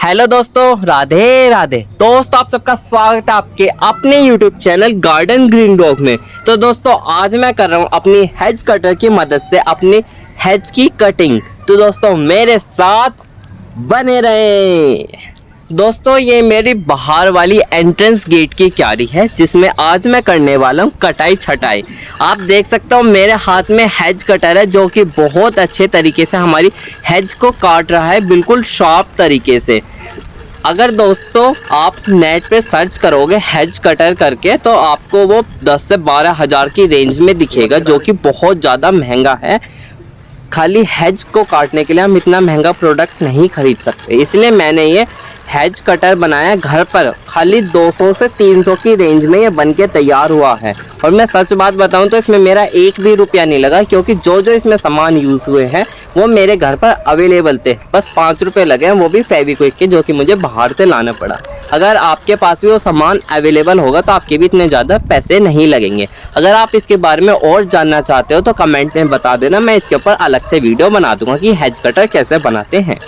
Hello दोस्तों, राधे राधे। दोस्तों आप सबका स्वागत है आपके अपने YouTube channel garden green dog में। तो दोस्तों आज मैं कर रहा हूँ अपनी हेज कटर की मदद से अपनी हेज की कटिंग। तो दोस्तों मेरे साथ बने रहें। दोस्तों ये मेरी बाहर वाली एंट्रेंस गेट की क्यारी है जिसमें आज मैं करने वाला हूँ कटाई छटाई। आप देख सकते हो मेरे हाथ में हेज कटर है जो कि बहुत अच्छे तरीके से हमारी हेज को काट रहा है, बिल्कुल शार्प तरीके से। अगर दोस्तों आप नेट पे सर्च करोगे हेज कटर करके तो आपको वो 10 से 12 हज़ार की रेंज में दिखेगा, जो कि बहुत ज़्यादा महंगा है। खाली हेज को काटने के लिए हम इतना महंगा प्रोडक्ट नहीं खरीद सकते, इसलिए मैंने ये हेज कटर बनाया घर पर। खाली 200 से 300 की रेंज में ये बन के तैयार हुआ है। और मैं सच बात बताऊं तो इसमें मेरा एक भी रुपया नहीं लगा, क्योंकि जो जो इसमें सामान यूज़ हुए हैं वो मेरे घर पर अवेलेबल थे। बस 5 रुपये लगे हैं, वो भी फेविक्विक के, जो कि मुझे बाहर से लाना पड़ा। अगर आपके पास भी वो सामान अवेलेबल होगा तो आपके भी इतने ज़्यादा पैसे नहीं लगेंगे। अगर आप इसके बारे में और जानना चाहते हो तो कमेंट में बता देना, मैं इसके ऊपर अलग से वीडियो बना दूंगा कि हेज कटर कैसे बनाते हैं।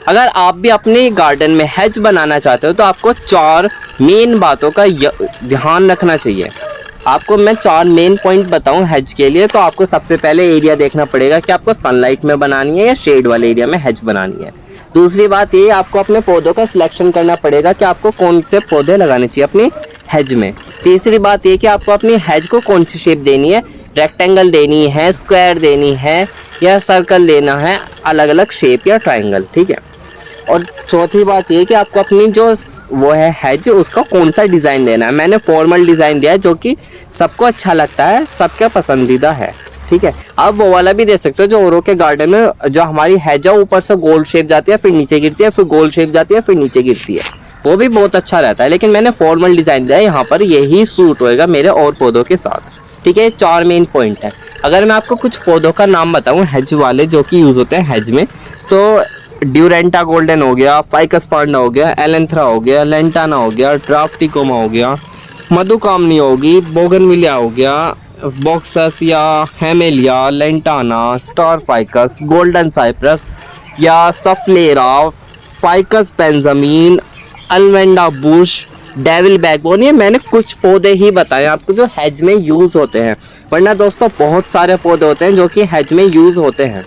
अगर आप भी अपने गार्डन में हेज बनाना चाहते हो तो आपको 4 मेन बातों का ध्यान रखना चाहिए। आपको मैं 4 मेन पॉइंट बताऊं हेज के लिए। तो आपको सबसे पहले एरिया देखना पड़ेगा कि आपको सनलाइट में बनानी है या शेड वाले एरिया में हेज बनानी है। दूसरी बात ये, आपको अपने पौधों का सिलेक्शन करना पड़ेगा कि आपको कौन से पौधे लगाने चाहिए अपनी हेज में। तीसरी बात ये कि आपको अपनी हेज को कौन सी शेप देनी है, रेक्टेंगल देनी है, स्क्वायर देनी है या सर्कल देना है, अलग अलग शेप या ट्राइंगल, ठीक है। और चौथी बात ये कि आपको अपनी जो वो है हेज उसका कौन सा डिज़ाइन देना है। मैंने फॉर्मल डिज़ाइन दिया है जो कि सबको अच्छा लगता है, सबका पसंदीदा है, ठीक है। आप वो वाला भी दे सकते हो जो औरों के गार्डन में जो हमारी हेज है ऊपर से गोल शेप जाती है, फिर नीचे गिरती है, फिर गोल शेप जाती है, फिर नीचे गिरती है, वो भी बहुत अच्छा रहता है। लेकिन मैंने फॉर्मल डिज़ाइन दिया है, यहाँ पर यही सूट होएगा मेरे और पौधों के साथ, ठीक है। 4 मेन पॉइंट है। अगर मैं आपको कुछ पौधों का नाम बताऊँ हेज वाले जो कि यूज़ होते हैं हेज में, तो ड्यूरेंटा गोल्डन हो गया, फाइकस पांडा हो गया, एलेंथ्रा हो गया, लेंटाना हो गया, ड्राफ्टिकोमा हो गया, मधुकामनी होगी, बोगनविलिया हो गया, बॉक्सस या hamelia, lantana, star ficus, golden cypress या सफलेरा, फाइकस बेंजामिन, अल्वेंडा बुश, डेविल बैकबोन। ये मैंने कुछ पौधे ही बताए आपको जो हेज में यूज़ होते हैं, वरना दोस्तों बहुत सारे पौधे होते हैं जो कि हेज में यूज़ होते हैं।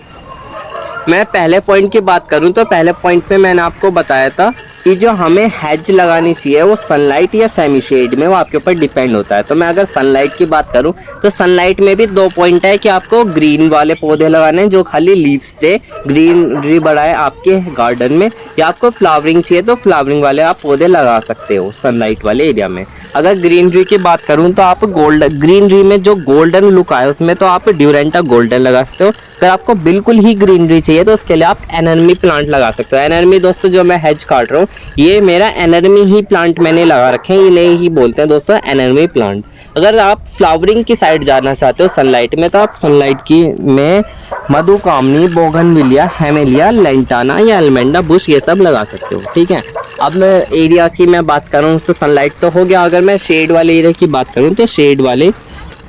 मैं पहले पॉइंट की बात करूं तो पहले पॉइंट में मैंने आपको बताया था कि जो हमें हेज लगानी चाहिए वो सनलाइट या सेमी शेड में, वो आपके ऊपर डिपेंड होता है। तो मैं अगर सनलाइट की बात करूं तो सनलाइट में भी 2 पॉइंट है कि आपको ग्रीन वाले पौधे लगाने हैं जो खाली लीव्स दे, ग्रीनरी बढ़ाए आपके गार्डन में, या आपको फ्लावरिंग चाहिए तो फ्लावरिंग वाले आप पौधे लगा सकते हो सनलाइट वाले एरिया में। अगर ग्रीनरी की बात करूं तो आप ग्रीनरी में जो गोल्डन लुक आए उसमें तो आप ड्यूरेंटा गोल्डन लगा सकते हो। अगर आपको बिल्कुल ही ग्रीनरी चाहिए तो उसके लिए आप एनर्मी प्लांट लगा सकते हो। एनर्मी दोस्तों जो मैं हेज काट रहा हूँ ये मेरा एनर्मी ही प्लांट मैंने लगा रखे हैं, ये नहीं ही बोलते हैं दोस्तों एनर्मी प्लांट। अगर आप फ्लावरिंग की साइड जाना चाहते हो सनलाइट में तो आप सनलाइट की में मधुकामनी, बोगनविलिया, हेमेलिया, लेंटाना या अल्मेंडा बुश ये सब लगा सकते हो, ठीक है। अब मैं एरिया की मैं बात करूँ तो सनलाइट तो हो गया। अगर मैं शेड वाले एरिया की बात करूँ तो शेड वाले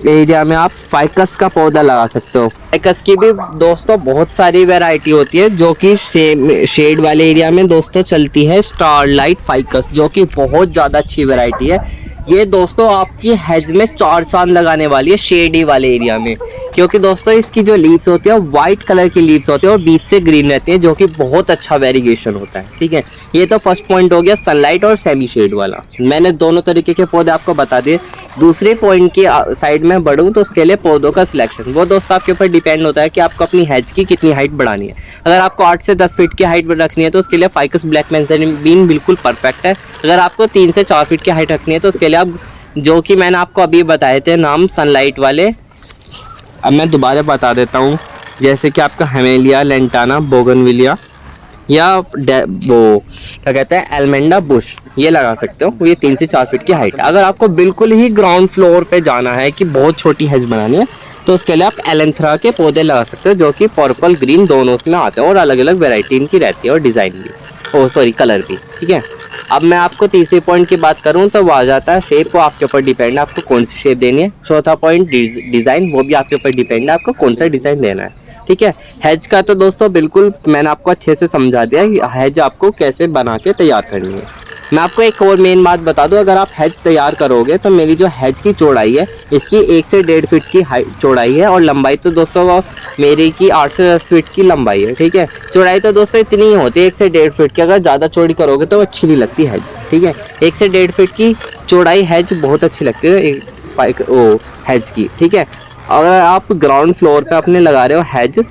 एरिया में आप फाइकस का पौधा लगा सकते हो। फाइकस की भी दोस्तों बहुत सारी वैरायटी होती है जो कि शेड वाले एरिया में दोस्तों चलती है स्टारलाइट फाइकस, जो कि बहुत ज़्यादा अच्छी वैरायटी है। ये दोस्तों आपकी हेज में 4 चांद लगाने वाली है शेडी वाले एरिया में, क्योंकि दोस्तों इसकी जो लीव्स होती है वाइट कलर की लीव्स होती है और बीच से ग्रीन रहती है, जो कि बहुत अच्छा वेरिएशन होता है, ठीक है। ये तो फर्स्ट पॉइंट हो गया सनलाइट और सेमी शेड वाला, मैंने दोनों तरीके के पौधे आपको बता दिए। दूसरे पॉइंट की साइड में बढ़ूँ तो उसके लिए पौधों का सिलेक्शन, वो दोस्तों आपके ऊपर डिपेंड होता है कि आपको अपनी हेज की कितनी हाइट बढ़ानी है। अगर आपको 8 से 10 फीट की हाइट रखनी है तो उसके लिए फाइकस ब्लैक मेंजामिन बिल्कुल परफेक्ट है। अगर आपको 3 से 4 फीट की हाइट रखनी है तो उसके लिए आप जो कि मैंने आपको अभी बताए थे नाम सनलाइट वाले, अब मैं दोबारा बता देता हूँ, जैसे कि आपका हेमेलिया, लेंटाना, बोगनविलिया या वो क्या कहते हैं एल्मेंडा बुश, ये लगा सकते हो। ये 3 से 4 फीट की हाइट है। अगर आपको बिल्कुल ही ग्राउंड फ्लोर पे जाना है कि बहुत छोटी हेज बनानी है तो उसके लिए आप एलेंथ्रा के पौधे लगा सकते हो, जो कि पर्पल ग्रीन दोनों उसमें आते हैं और अलग अलग वेराइटी इनकी रहती है और डिज़ाइन भी, कलर भी, ठीक है। अब मैं आपको तीसरे पॉइंट की बात करूं तो वो आ जाता है शेप, वो आपके ऊपर डिपेंड है आपको कौन सी शेप देनी है। चौथा पॉइंट डिज़ाइन, वो भी आपके ऊपर डिपेंड है आपको कौन सा डिज़ाइन देना है। ठीक है। हेज का तो दोस्तों बिल्कुल मैंने आपको अच्छे से समझा दिया कि हेज आपको कैसे बना के तैयार करनी है। मैं आपको एक और मेन बात बता दूं, अगर आप हेज तैयार करोगे तो मेरी जो हेज की चौड़ाई है इसकी 1 से 1.5 फीट की चौड़ाई है, और लंबाई तो दोस्तों वो मेरी की 8 से 10 फीट की लंबाई है, ठीक है। चौड़ाई तो दोस्तों इतनी ही होती है 1 से 1.5 फीट की, अगर ज़्यादा चौड़ी करोगे तो अच्छी नहीं लगती हेज, ठीक है। 1 से 1.5 फीट की चौड़ाई हेज बहुत अच्छी लगती है हेज की, ठीक है। अगर आप ग्राउंड फ्लोर पे अपने लगा रहे हो हेज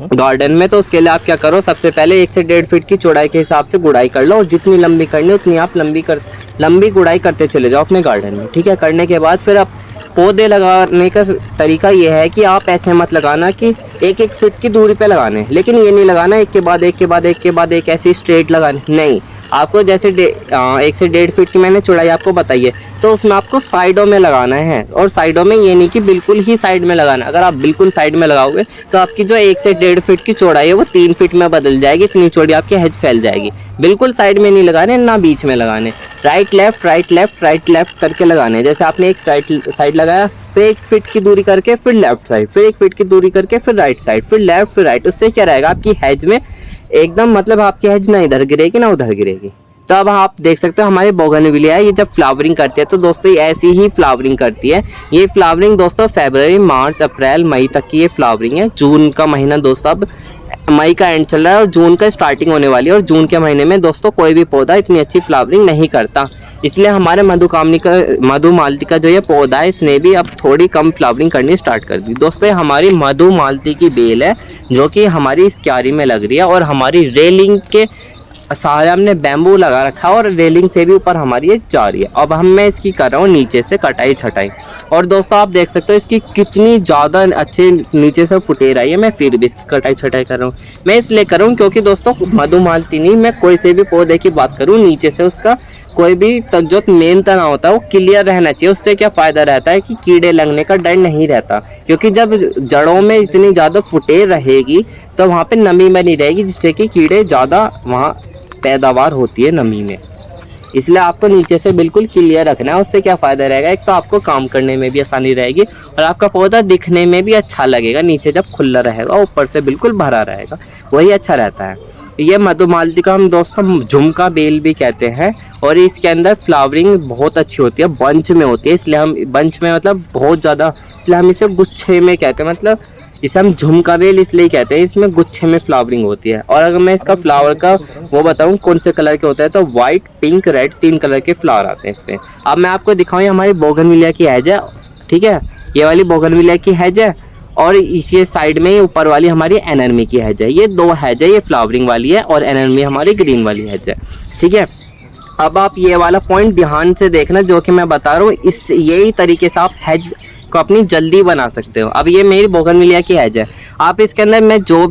गार्डन में, तो उसके लिए आप क्या करो, सबसे पहले 1 से 1.5 फीट की चौड़ाई के हिसाब से गुड़ाई कर लो, और जितनी लंबी करनी उतनी आप लंबी गुड़ाई करते चले जाओ अपने गार्डन में, ठीक है। करने के बाद फिर आप पौधे लगाने का तरीका ये है कि आप ऐसे मत लगाना कि 1-1 फीट की दूरी पे लगाने, लेकिन ये नहीं लगाना एक के बाद एक के बाद एक के बाद एक ऐसी स्ट्रेट लगाने, नहीं। आपको जैसे 1 से 1.5 फीट की मैंने चौड़ाई आपको बताई है, तो उसमें आपको साइडों में लगाना है, और साइडों में ये नहीं कि बिल्कुल ही साइड में लगाना। अगर आप बिल्कुल साइड में लगाओगे तो आपकी जो 1 से 1.5 फीट की चौड़ाई है वो 3 फीट में बदल जाएगी, इतनी चौड़ी आपकी हेज फैल जाएगी। बिल्कुल साइड में नहीं लगाने, ना बीच में लगाने, right left right left right left करके लगाने। जैसे आपने एक राइट साइड लगाया, फिर 1 फीट की दूरी करके फिर लेफ्ट साइड, फिर 1 फीट की दूरी करके फिर राइट साइड, फिर लेफ्ट फिर राइट। उससे क्या रहेगा, आपकी हेज में एकदम मतलब आपकी हेज ना इधर गिरेगी ना उधर गिरेगी। तो अब आप देख सकते हो हमारी बोगनविलिया है, ये जब फ्लावरिंग करती है तो दोस्तों ये ऐसी ही फ्लावरिंग करती है। ये फ्लावरिंग दोस्तों फरवरी, मार्च, अप्रैल, मई तक की ये फ्लावरिंग है। जून का महीना दोस्तों अब मई का एंड चल रहा है और जून का स्टार्टिंग होने वाली है, और जून के महीने में दोस्तों कोई भी पौधा इतनी अच्छी फ्लावरिंग नहीं करता। इसलिए हमारे मधुमालती का जो ये पौधा है इसने भी अब थोड़ी कम फ्लावरिंग करनी स्टार्ट कर दी। दोस्तों ये हमारी मधुमालती की बेल है जो कि हमारी इस क्यारी में लग रही है, और हमारी रेलिंग के सहारे हमने बैम्बू लगा रखा है, और रेलिंग से भी ऊपर हमारी ये जा रही है। अब मैं इसकी कर रहा हूँ नीचे से कटाई छटाई, और दोस्तों आप देख सकते हो इसकी कितनी ज़्यादा अच्छे नीचे से फुटेर आई है। मैं फिर भी इसकी कटाई छटाई कर रहा हूँ। मैं इसलिए कर रहा हूँ क्योंकि दोस्तों मधुमालती नहीं, मैं कोई से भी पौधे की बात करूँ, नीचे से उसका कोई भी तक जो मेन तना होता है वो क्लियर रहना चाहिए। उससे क्या फ़ायदा रहता है कि कीड़े लगने का डर नहीं रहता, क्योंकि जब जड़ों में इतनी ज़्यादा फुटेर रहेगी तो वहाँ पे नमी बनी रहेगी, जिससे कि कीड़े ज़्यादा वहाँ पैदावार होती है नमी में। इसलिए आपको नीचे से बिल्कुल क्लियर रखना है। उससे क्या फ़ायदा रहेगा, एक तो आपको काम करने में भी आसानी रहेगी, और आपका पौधा दिखने में भी अच्छा लगेगा। नीचे जब खुला रहेगा, ऊपर से बिल्कुल भरा रहेगा, वही अच्छा रहता है। ये मधुमालती का हम दोस्तों झुमका बेल भी कहते हैं, और इसके अंदर फ्लावरिंग बहुत अच्छी होती है, बंच में होती है। इसलिए हम बंच में मतलब बहुत ज़्यादा, इसलिए हम इसे गुच्छे में कहते हैं। मतलब इसे हम झुमका बेल इसलिए कहते हैं, इसमें गुच्छे में फ्लावरिंग होती है। और अगर मैं इसका फ्लावर का वो बताऊं कौन से कलर के होता है, तो वाइट, पिंक, रेड 3 कलर के फ्लावर आते हैं इसमें। अब मैं आपको दिखाऊं, ये हमारी बोगनविलिया की हैज है, ठीक है। ये वाली बोगनविलिया की हैज है, और इसी साइड में ऊपर वाली हमारी एनर्मी की हैज है। ये 2 हैज है, ये फ्लावरिंग वाली है और एनर्मी हमारी ग्रीन वाली हैज है, ठीक है। अब आप ये वाला पॉइंट ध्यान से देखना जो कि मैं बता रहा हूँ, इस यही तरीके से आप हैज को अपनी जल्दी बना सकते हो। अब ये मेरी बोगनविलिया की हैज है, आप इसके अंदर मैं जो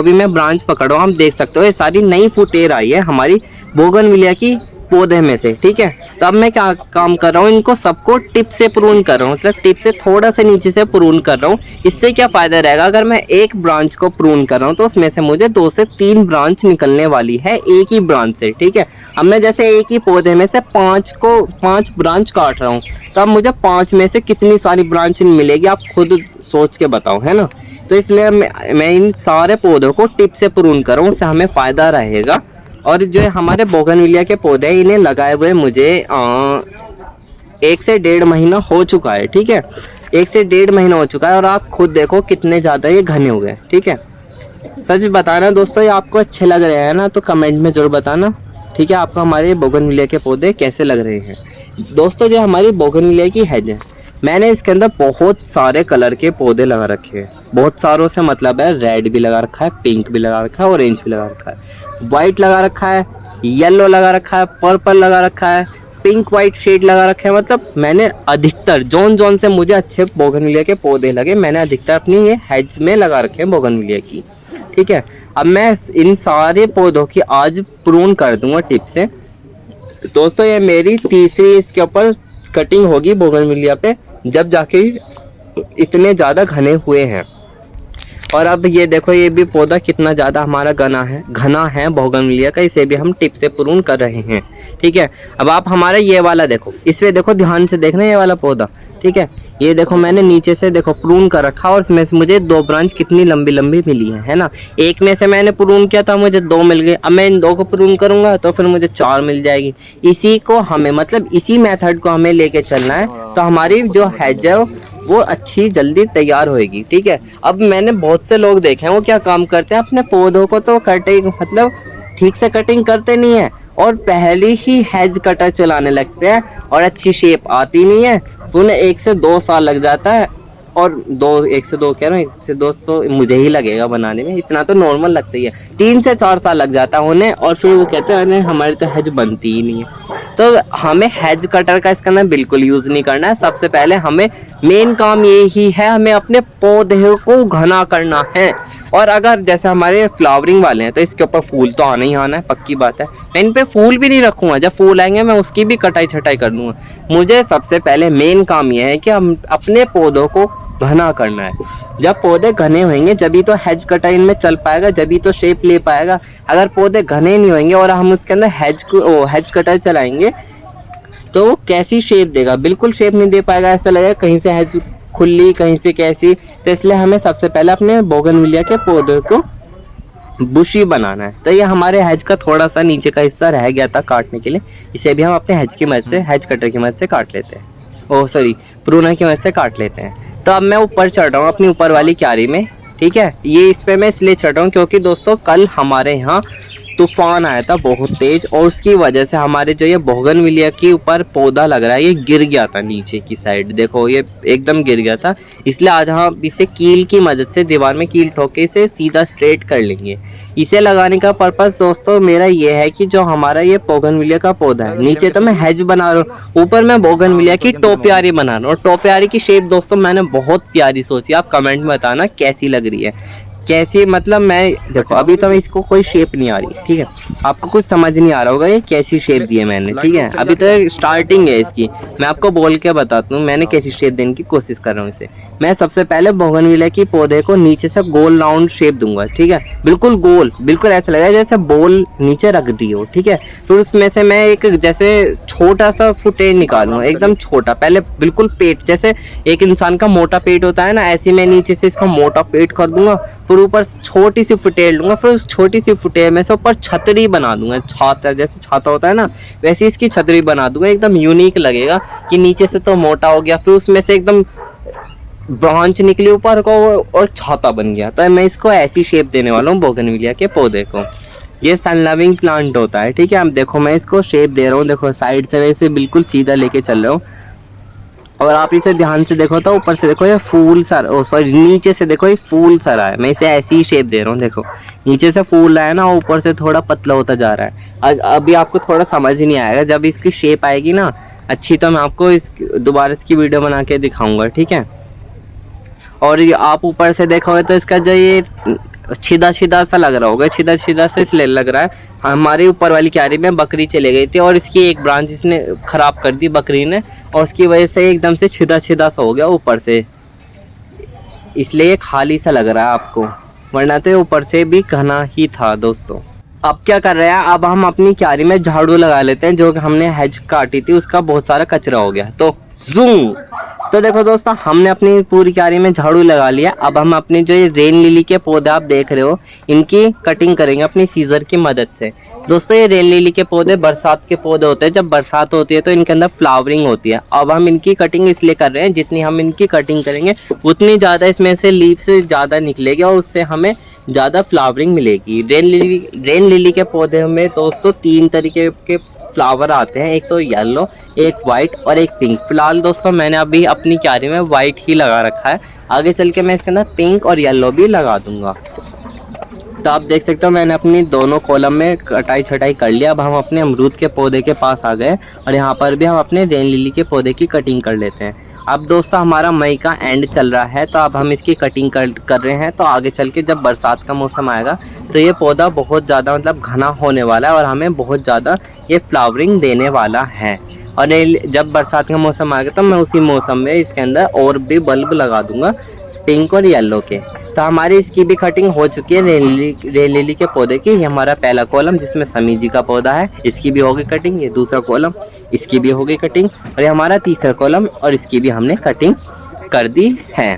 भी मैं ब्रांच पकड़ो, हम देख सकते हो ये सारी नई फुटेर आई है हमारी बोगनविलिया की पौधे में से, ठीक है। तो अब मैं क्या काम कर रहा हूँ, इनको सबको टिप से प्रून कर रहा हूँ, मतलब टिप से थोड़ा सा नीचे से प्रून कर रहा हूँ। इससे क्या फ़ायदा रहेगा, अगर मैं एक ब्रांच को प्रून कर रहा हूँ तो उसमें से मुझे 2 से 3 ब्रांच निकलने वाली है एक ही ब्रांच से, ठीक है। अब मैं जैसे एक ही पौधे में से 5 ब्रांच काट रहा हूँ, तो अब मुझे 5 में से कितनी सारी ब्रांच मिलेगी, आप खुद सोच के बताओ, है ना। तो इसलिए मैं इन सारे पौधों को टिप से प्रून कर रहा हूँ, उससे हमें फ़ायदा रहेगा। और जो हमारे बोगनविलिया के पौधे इन्हें लगाए हुए मुझे 1 से 1.5 महीना हो चुका है, ठीक है। 1 से 1.5 महीना हो चुका है, और आप खुद देखो कितने ज़्यादा ये घने हो गए, ठीक है। सच बताना दोस्तों, ये आपको अच्छे लग रहे हैं ना, तो कमेंट में ज़रूर बताना, ठीक है। आपको हमारे बोगनविलिया के पौधे कैसे लग रहे हैं। दोस्तों जो हमारी बोगनविलिया की हैज है, मैंने इसके अंदर बहुत सारे कलर के पौधे लगा रखे हैं। बहुत सारों से मतलब है, रेड भी लगा रखा है, पिंक भी लगा रखा है, ऑरेंज भी लगा रखा है, वाइट लगा रखा है, येलो लगा रखा है, पर्पल लगा रखा है, पिंक वाइट शेड लगा रखे हैं। मतलब मैंने अधिकतर जोन से मुझे अच्छे बोगनविलिया के पौधे लगे, मैंने अधिकतर अपनी ये हैज में लगा रखे हैं बोगनविलिया की, ठीक है। अब मैं इन सारे पौधों की आज प्रून कर दूंगा टिप से। दोस्तों ये मेरी तीसरी इसके ऊपर कटिंग होगी बोगनविलिया पे, जब जाके इतने ज़्यादा घने हुए हैं। और अब ये देखो, ये भी पौधा कितना ज़्यादा हमारा घना है बोगनविलिया का, इसे भी हम टिप से प्रून कर रहे हैं, ठीक है। अब आप हमारा ये वाला देखो, इसमें देखो ध्यान से देखना, ये वाला पौधा, ठीक है। ये देखो मैंने नीचे से देखो प्रून कर रखा और इसमें से मुझे 2 ब्रांच कितनी लंबी लंबी मिली है ना। एक में से मैंने प्रून किया था, मुझे 2 मिल गए। अब मैं इन 2 को प्रून करूंगा तो फिर मुझे 4 मिल जाएगी। इसी को हमें मतलब इसी मेथड को हमें लेके चलना है, तो हमारी जो हेज है वो अच्छी जल्दी तैयार होएगी। ठीक है। अब मैंने बहुत से लोग देखे हैं वो क्या काम करते हैं, अपने पौधों को तो कटिंग मतलब ठीक से कटिंग करते नहीं है और पहले ही हेज कटर चलाने लगते हैं और अच्छी शेप आती नहीं है, तो उन्हें 1 से 2 साल लग जाता है। और 1 से 2 कह रहा हूँ, 1 से 2 तो मुझे ही लगेगा बनाने में, इतना तो नॉर्मल लगता ही है। 3 से 4 साल लग जाता है उन्हें और फिर वो कहते हैं अरे हमारी तो हेज बनती ही नहीं है। तो हमें हेज कटर का इसका ना बिल्कुल यूज़ नहीं करना है। सबसे पहले हमें मेन काम यही है, हमें अपने पौधे को घना करना है। और अगर जैसे हमारे फ्लावरिंग वाले हैं तो इसके ऊपर फूल तो आना ही आना है, पक्की बात है। मैं इन पे फूल भी नहीं रखूँगा, जब फूल आएंगे मैं उसकी भी कटाई छटाई कर दूँगा। मुझे सबसे पहले मेन काम यह है कि हम अपने पौधों को घना करना है। जब पौधे घने होंगे जभी तो हेज कटर इनमें चल पाएगा, जभी तो शेप ले पाएगा। अगर पौधे घने नहीं होंगे और हम उसके अंदर हेज कटर चलाएंगे तो वो कैसी शेप देगा, बिल्कुल शेप नहीं दे पाएगा। ऐसा लगेगा कहीं से हेज खुली कहीं से कैसी। तो इसलिए हमें सबसे पहले अपने बोगनविलिया के पौधे को बुशी बनाना है। तो ये हमारे हेज का थोड़ा सा नीचे का हिस्सा रह गया था काटने के लिए, इसे भी हम अपने हेज की मदद से, हेज कटर की मदद से काट लेते हैं। ओह सॉरी, प्रूनर की मदद से काट लेते हैं। तो अब मैं ऊपर चढ़ रहा हूँ अपनी ऊपर वाली क्यारी में। ठीक है। ये इस पे मैं इसलिए चढ़ रहा हूँ क्योंकि दोस्तों कल हमारे यहाँ तूफान आया था बहुत तेज और उसकी वजह से हमारे जो ये बोगनविलिया के ऊपर पौधा लग रहा है ये गिर गया था नीचे की साइड। देखो ये एकदम गिर गया था। इसलिए आज हम इसे कील की मदद से दीवार में कील ठोक के इसे सीधा स्ट्रेट कर लेंगे। इसे लगाने का पर्पस दोस्तों मेरा ये है कि जो हमारा ये बोगनविलिया का पौधा है, नीचे तो मैं हेज बना रहा हूँ, ऊपर मैं बोगनविलिया की टोपियारी बना रहा हूँ। और टोपियारी की शेप दोस्तों मैंने बहुत प्यारी सोची, आप कमेंट में बताना कैसी लग रही है। कैसी मतलब मैं देखो अभी तो इसको कोई शेप नहीं आ रही। ठीक है। आपको कुछ समझ नहीं आ रहा होगा ये कैसी शेप दी है मैंने। ठीक है। अभी तो स्टार्टिंग है इसकी, मैं आपको बोल के बताता हूँ मैंने कैसी शेप देने की कोशिश कर रहा हूँ इसे। मैं सबसे पहले बोगनविलिया की पौधे को नीचे से गोल राउंड शेप दूंगा। ठीक है। बिल्कुल गोल, बिल्कुल ऐसा लगेगा जैसे बॉल नीचे रख दी हो। ठीक है। तो उसमें से मैं एक जैसे छोटा सा फुटेज निकालूंगा, एकदम छोटा। पहले बिल्कुल पेट जैसे एक इंसान का मोटा पेट होता है ना, ऐसे मैं नीचे से इसका मोटा पेट कर दूंगा, फिर ऊपर छोटी सी फुटेल लूंगा, फिर उस छोटी सी फुटेल में से ऊपर छतरी बना दूंगा। छाता जैसे छाता होता है ना वैसे इसकी छतरी बना दूंगा, एकदम यूनिक लगेगा कि नीचे से तो मोटा हो गया, फिर उसमें से एकदम ब्रांच निकली ऊपर को और छाता बन गया। तो मैं इसको ऐसी शेप देने वाला हूँ बोगनविलिया के पौधे को। ये सन लविंग प्लांट होता है। ठीक है। अब देखो मैं इसको शेप दे रहा हूँ, देखो साइड से इसे बिल्कुल सीधा लेके चल रहा हूँ और आप इसे ध्यान से देखो तो ऊपर से देखो ये फूल सर, ओ सॉरी नीचे से देखो ये फूल सर है। मैं इसे ऐसी ही शेप दे रहा हूँ, देखो नीचे से फूल आया ना, ऊपर से थोड़ा पतला होता जा रहा है। अभी आपको थोड़ा समझ नहीं आएगा, जब इसकी शेप आएगी ना अच्छी तो मैं आपको दोबारा इसकी वीडियो बना के दिखाऊंगा। ठीक है। और ये आप ऊपर से देखोगे तो इसका जो ये सीधा सीधा सा लग रहा होगा, सीधा सीधा से इसलिए लग रहा है हमारे ऊपर वाली क्यारी में बकरी चले गई थी और इसकी एक ब्रांच इसने खराब कर दी बकरी ने, और उसकी वजह से एकदम से सीधा सीधा सा हो गया ऊपर से, इसलिए खाली सा लग रहा है आपको, वरना तो ऊपर से भी घना ही था दोस्तों। अब क्या कर रहे हैं, अब हम अपनी क्यारी में झाड़ू लगा लेते हैं। जो हमने हेज काटी थी उसका बहुत सारा कचरा हो गया, तो जूम। तो देखो दोस्तों हमने अपनी पूरी क्यारी में झाड़ू लगा लिया। अब हम अपनी जो ये रेन लिली के पौधे आप देख रहे हो इनकी कटिंग करेंगे अपनी सीजर की मदद से। दोस्तों ये रेन लिली के पौधे बरसात के पौधे होते हैं, जब बरसात होती है तो इनके अंदर फ्लावरिंग होती है। अब हम इनकी कटिंग इसलिए कर रहे हैं, जितनी हम इनकी कटिंग करेंगे उतनी ज़्यादा इसमें से लीव से ज़्यादा निकलेगी और उससे हमें ज़्यादा फ्लावरिंग मिलेगी। रेन लिली के पौधे में दोस्तों 3 तरीके के फ्लावर आते हैं, एक तो येलो, एक वाइट और एक पिंक। फिलहाल दोस्तों मैंने अभी अपनी क्यारी में वाइट ही लगा रखा है, आगे चल के मैं इसके अंदर पिंक और येलो भी लगा दूंगा। तो आप देख सकते हो मैंने अपनी दोनों कॉलम में कटाई छटाई कर लिया। अब हम अपने अमरूद के पौधे के पास आ गए और यहाँ पर भी हम अपने रेन लिली के पौधे की कटिंग कर लेते हैं। अब दोस्तों हमारा मई का एंड चल रहा है, तो अब हम इसकी कटिंग कर रहे हैं। तो आगे चल के जब बरसात का मौसम आएगा तो ये पौधा बहुत ज़्यादा मतलब घना होने वाला है और हमें बहुत ज़्यादा ये फ्लावरिंग देने वाला है। और जब बरसात का मौसम आएगा तो मैं उसी मौसम में इसके अंदर और भी बल्ब लगा दूंगा पिंक और येलो के। तो हमारी इसकी भी कटिंग हो चुकी है रेन लिली के पौधे की। ये हमारा पहला कॉलम जिसमें समी जी का पौधा है, इसकी भी हो गई कटिंग। ये दूसरा कॉलम, इसकी भी हो गई कटिंग। और ये हमारा तीसरा कॉलम और इसकी भी हमने कटिंग कर दी है।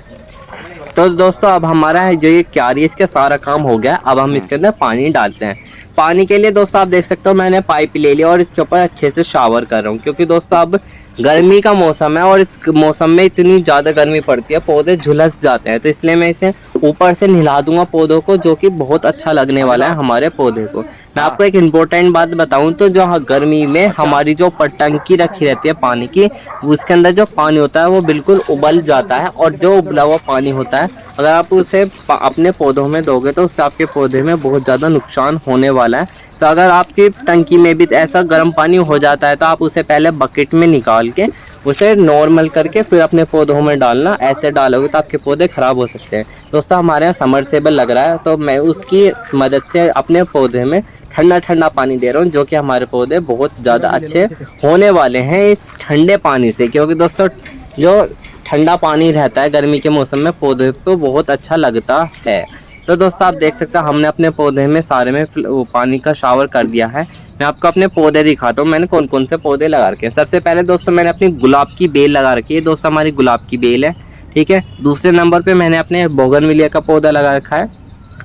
तो दोस्तों अब हमारा जो ये क्यारी इसका सारा काम हो गया। अब हम इसके अंदर पानी डालते हैं। पानी के लिए दोस्तों आप देख सकते हो मैंने पाइप ले लिया और इसके ऊपर अच्छे से शावर कर रहा हूँ, क्योंकि दोस्तों अब गर्मी का मौसम है और इस मौसम में इतनी ज़्यादा गर्मी पड़ती है, पौधे झुलस जाते हैं। तो इसलिए मैं इसे ऊपर से नहला दूंगा पौधों को, जो कि बहुत अच्छा लगने वाला है हमारे पौधे को। मैं आपको एक इम्पोर्टेंट बात बताऊं तो जो गर्मी में हमारी जो टंकी रखी रहती है पानी की, उसके अंदर जो पानी होता है वो बिल्कुल उबल जाता है, और जो उबला हुआ पानी होता है अगर आप उसे अपने पौधों में दोगे तो उससे आपके पौधे में बहुत ज़्यादा नुकसान होने वाला है। तो अगर आपकी टंकी में भी ऐसा गर्म पानी हो जाता है तो आप उसे पहले बकेट में निकाल के उसे नॉर्मल करके फिर अपने पौधों में डालना। ऐसे डालोगे तो आपके पौधे ख़राब हो सकते हैं। दोस्तों हमारे यहाँ समरसेबल लग रहा है, तो मैं उसकी मदद से अपने पौधे में ठंडा ठंडा पानी दे रहा हूँ, जो कि हमारे पौधे बहुत ज़्यादा अच्छे होने वाले हैं इस ठंडे पानी से। क्योंकि दोस्तों जो ठंडा पानी रहता है गर्मी के मौसम में पौधे को बहुत अच्छा लगता है। तो दोस्तों आप देख सकते हैं हमने अपने पौधे में सारे में पानी का शावर कर दिया है। मैं आपको अपने पौधे दिखाता हूँ मैंने कौन कौन से पौधे लगा रखे हैं। सबसे पहले दोस्तों मैंने अपनी गुलाब की बेल लगा रखी है। दोस्तों हमारी गुलाब की बेल है, ठीक है। दूसरे नंबर पे मैंने अपने बोगनविलिया का पौधा लगा रखा है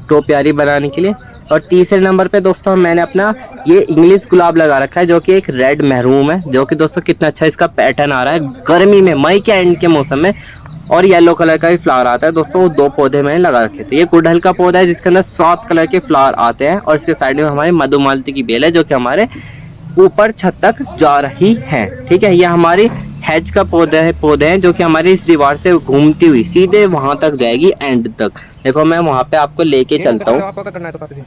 टोपियारी बनाने के लिए। और तीसरे नंबर पे दोस्तों मैंने अपना ये इंग्लिश गुलाब लगा रखा है, जो कि एक रेड महरूम है, जो कि दोस्तों कितना अच्छा इसका पैटर्न आ रहा है गर्मी में, मई के एंड के मौसम में। और येलो कलर का भी फ्लावर आता है। दोस्तों वो दो पौधे मैंने लगा रखे थे। ये गुड़हल का पौधा है जिसके अंदर 7 कलर के फ्लावर आते हैं, और इसके साइड में हमारी मधुमालती की बेल है जो कि हमारे ऊपर छत तक जा रही है, ठीक है। ये हमारी हेज का पौधे हैं जो कि हमारी इस दीवार से घूमती हुई सीधे वहां तक जाएगी एंड तक। देखो मैं वहां पे आपको लेके चलता हूँ,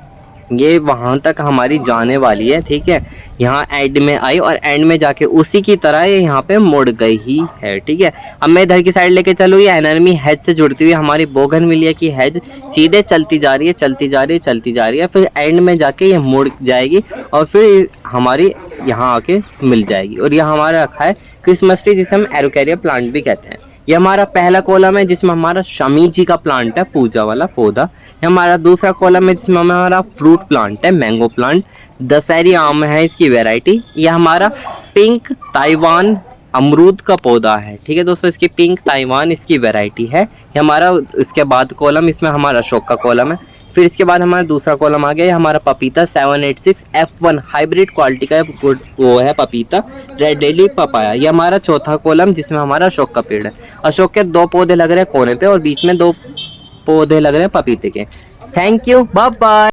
ये वहां तक हमारी जाने वाली है, ठीक है। यहाँ एंड में आई और एंड में जाके उसी की तरह ये यहाँ पे मुड़ गई ही है, ठीक है। अब मैं इधर की साइड लेके चलूँ, ये एनर्मी हेज से जुड़ती हुई हमारी बोगनविलिया की हेज सीधे चलती जा रही है, चलती जा रही है, चलती जा रही है, फिर एंड में जाके ये मुड़ जाएगी और फिर हमारी यहाँ आके मिल जाएगी। और यह हमारा रखा है क्रिसमस ट्री, जिसे हम एरोकेरिया प्लांट भी कहते हैं। ये हमारा पहला कॉलम है जिसमें हमारा शमी जी का प्लांट है, पूजा वाला पौधा। ये हमारा दूसरा कॉलम है जिसमें हमारा फ्रूट प्लांट है, मैंगो प्लांट, दशहरी आम है इसकी वैरायटी। ये हमारा पिंक ताइवान अमरूद का पौधा है, ठीक है दोस्तों। इसकी पिंक ताइवान इसकी वैरायटी है। ये हमारा इसके बाद कॉलम, इसमें हमारा अशोक का कॉलम है। फिर इसके बाद हमारा दूसरा कॉलम आ गया, ये हमारा पपीता 786 F1 हाइब्रिड क्वालिटी का वो है पपीता, रेड डेली पपाया। ये हमारा चौथा कॉलम जिसमें हमारा अशोक का पेड़ है। अशोक के 2 पौधे लग रहे हैं कोने पे और बीच में 2 पौधे लग रहे हैं पपीते के। Thank you, bye bye.